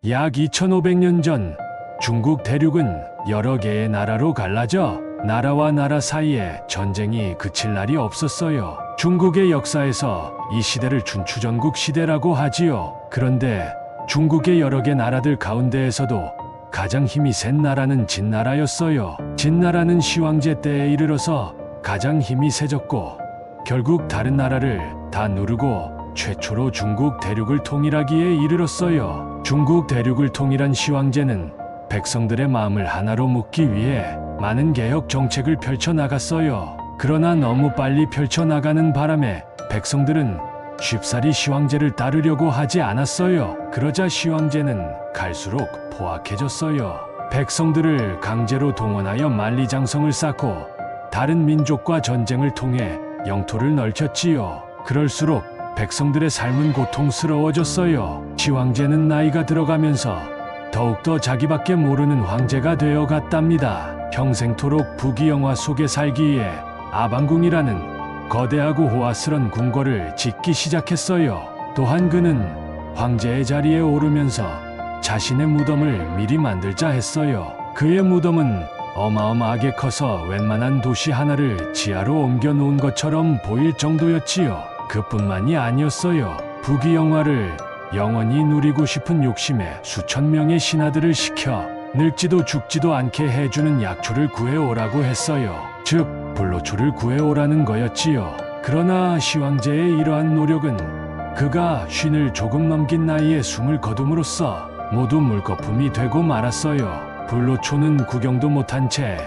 약 2500년 전 중국 대륙은 여러 개의 나라로 갈라져 나라와 나라 사이에 전쟁이 그칠 날이 없었어요. 중국의 역사에서 이 시대를 춘추전국 시대라고 하지요. 그런데 중국의 여러 개 나라들 가운데에서도 가장 힘이 센 나라는 진나라였어요. 진나라는 시황제 때에 이르러서 가장 힘이 세졌고 결국 다른 나라를 다 누르고 최초로 중국 대륙을 통일하기에 이르렀어요. 중국 대륙을 통일한 시황제는 백성들의 마음을 하나로 묶기 위해 많은 개혁 정책을 펼쳐나갔어요. 그러나 너무 빨리 펼쳐나가는 바람에 백성들은 쉽사리 시황제를 따르려고 하지 않았어요. 그러자 시황제는 갈수록 포악해졌어요. 백성들을 강제로 동원하여 만리장성을 쌓고 다른 민족과 전쟁을 통해 영토를 넓혔지요. 그럴수록 백성들의 삶은 고통스러워졌어요. 시황제는 나이가 들어가면서 더욱더 자기밖에 모르는 황제가 되어갔답니다. 평생토록 부귀영화 속에 살기에 아방궁이라는 거대하고 호화스런 궁궐을 짓기 시작했어요. 또한 그는 황제의 자리에 오르면서 자신의 무덤을 미리 만들자 했어요. 그의 무덤은 어마어마하게 커서 웬만한 도시 하나를 지하로 옮겨 놓은 것처럼 보일 정도였지요. 그뿐만이 아니었어요. 부귀영화를 영원히 누리고 싶은 욕심에 수천 명의 신하들을 시켜 늙지도 죽지도 않게 해주는 약초를 구해오라고 했어요. 즉 불로초를 구해오라는 거였지요. 그러나 시황제의 이러한 노력은 그가 쉰을 조금 넘긴 나이에 숨을 거둠으로써 모두 물거품이 되고 말았어요. 불로초는 구경도 못한 채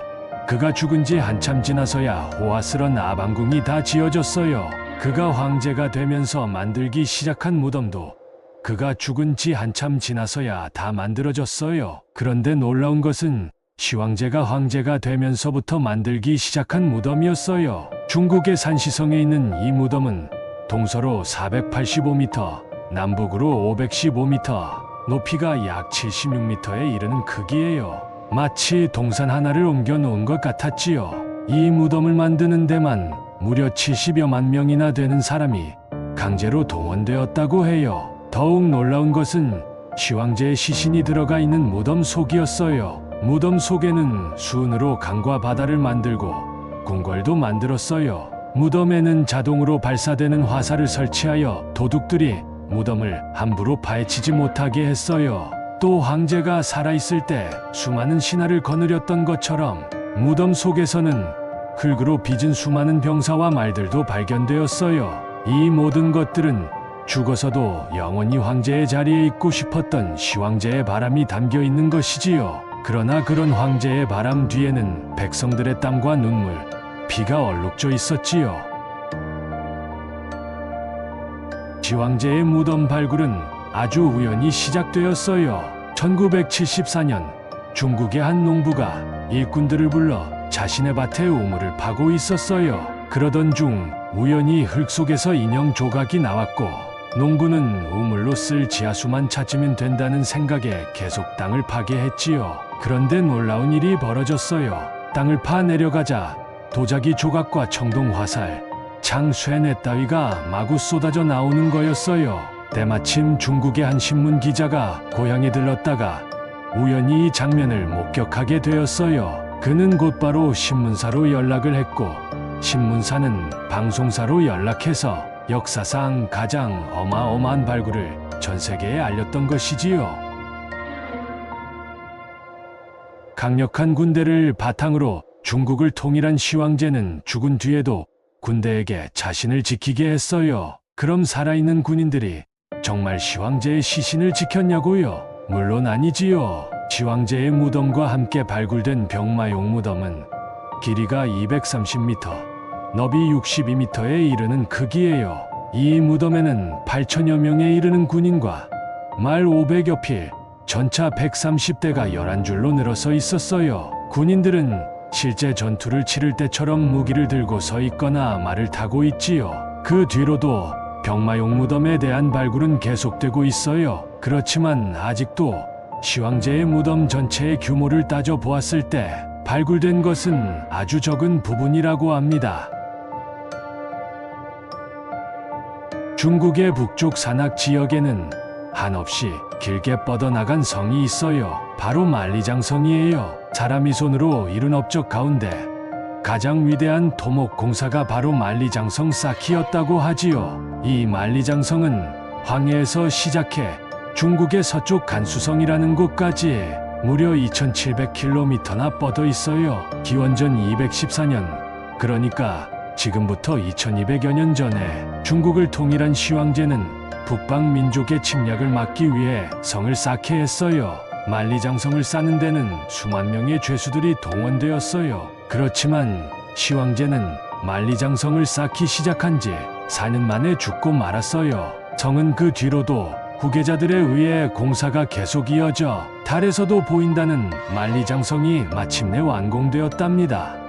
그가 죽은 지 한참 지나서야 호화스런 아방궁이 다 지어졌어요. 그가 황제가 되면서 만들기 시작한 무덤도 그가 죽은 지 한참 지나서야 다 만들어졌어요. 그런데 놀라운 것은 시황제가 황제가 되면서부터 만들기 시작한 무덤이었어요. 중국의 산시성에 있는 이 무덤은 동서로 485m, 남북으로 515m, 높이가 약 76m에 이르는 크기예요. 마치 동산 하나를 옮겨 놓은 것 같았지요. 이 무덤을 만드는 데만 무려 70여만 명이나 되는 사람이 강제로 동원되었다고 해요. 더욱 놀라운 것은 시황제의 시신이 들어가 있는 무덤 속이었어요. 무덤 속에는 수은으로 강과 바다를 만들고 궁궐도 만들었어요. 무덤에는 자동으로 발사되는 화살을 설치하여 도둑들이 무덤을 함부로 파헤치지 못하게 했어요. 또 황제가 살아있을 때 수많은 신하를 거느렸던 것처럼 무덤 속에서는 흙으로 빚은 수많은 병사와 말들도 발견되었어요. 이 모든 것들은 죽어서도 영원히 황제의 자리에 있고 싶었던 시황제의 바람이 담겨 있는 것이지요. 그러나 그런 황제의 바람 뒤에는 백성들의 땀과 눈물, 피가 얼룩져 있었지요. 시황제의 무덤 발굴은 아주 우연히 시작되었어요. 1974년 중국의 한 농부가 일꾼들을 불러 자신의 밭에 우물을 파고 있었어요. 그러던 중 우연히 흙 속에서 인형 조각이 나왔고 농부는 우물로 쓸 지하수만 찾으면 된다는 생각에 계속 땅을 파게 했지요. 그런데 놀라운 일이 벌어졌어요. 땅을 파 내려가자 도자기 조각과 청동 화살, 창 쇠뇌 따위가 마구 쏟아져 나오는 거였어요. 때마침 중국의 한 신문 기자가 고향에 들렀다가 우연히 이 장면을 목격하게 되었어요. 그는 곧바로 신문사로 연락을 했고 신문사는 방송사로 연락해서 역사상 가장 어마어마한 발굴을 전 세계에 알렸던 것이지요. 강력한 군대를 바탕으로 중국을 통일한 시황제는 죽은 뒤에도 군대에게 자신을 지키게 했어요. 그럼 살아있는 군인들이 정말 시황제의 시신을 지켰냐고요? 물론 아니지요. 시황제의 무덤과 함께 발굴된 병마용 무덤은 길이가 230m, 너비 62m에 이르는 크기예요. 이 무덤에는 8천여 명에 이르는 군인과 말 500여 필, 전차 130대가 11줄로 늘어서 있었어요. 군인들은 실제 전투를 치를 때처럼 무기를 들고 서 있거나 말을 타고 있지요. 그 뒤로도 병마용 무덤에 대한 발굴은 계속되고 있어요. 그렇지만 아직도 시황제의 무덤 전체의 규모를 따져 보았을 때 발굴된 것은 아주 적은 부분이라고 합니다. 중국의 북쪽 산악 지역에는 한없이 길게 뻗어나간 성이 있어요. 바로 만리장성이에요. 사람이 손으로 이룬 업적 가운데 가장 위대한 토목 공사가 바로 만리장성 쌓기였다고 하지요. 이 만리장성은 황해에서 시작해 중국의 서쪽 간수성이라는 곳까지 무려 2700km나 뻗어 있어요. 기원전 214년, 그러니까 지금부터 2200여 년 전에 중국을 통일한 시황제는 북방 민족의 침략을 막기 위해 성을 쌓게 했어요. 만리장성을 쌓는 데는 수만 명의 죄수들이 동원되었어요. 그렇지만 시황제는 만리장성을 쌓기 시작한 지 4년 만에 죽고 말았어요. 성은 그 뒤로도 후계자들에 의해 공사가 계속 이어져 달에서도 보인다는 만리장성이 마침내 완공되었답니다.